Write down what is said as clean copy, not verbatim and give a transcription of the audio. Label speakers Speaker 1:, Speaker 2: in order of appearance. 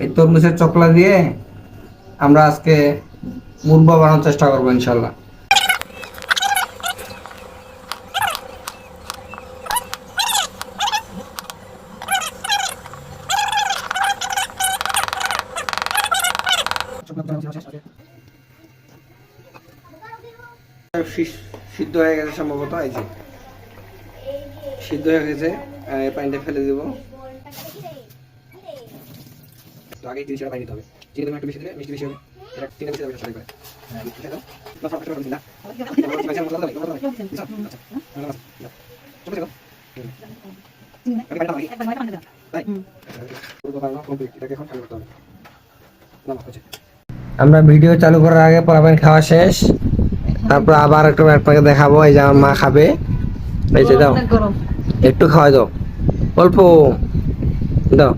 Speaker 1: এই তরমুজের চকলা দিয়ে আমরা আজকে মুরব্বা বানানোর চেষ্টা করবো ইনশাল্লাহ। সিদ্ধ হয়ে গেছে সম্ভবত, এই যে সিদ্ধ হয়ে গেছে, পানিটা ফেলে দেব। তো আগে 30 টাকা পানি দিতে হবে, চিনি তুমি একটু বেশি দিলে মিষ্টি বেশি হবে, এটা 3 বেশি যাবে সরি করে আমরা ভিডিও চালু করার আগে পোলাপান খাওয়া শেষ, তারপর আবার একটু আপনাকে দেখাবো। এই যে আমার মা খাবে, এই যে দাও একটু খাওয়াই দাও, অল্প দাও।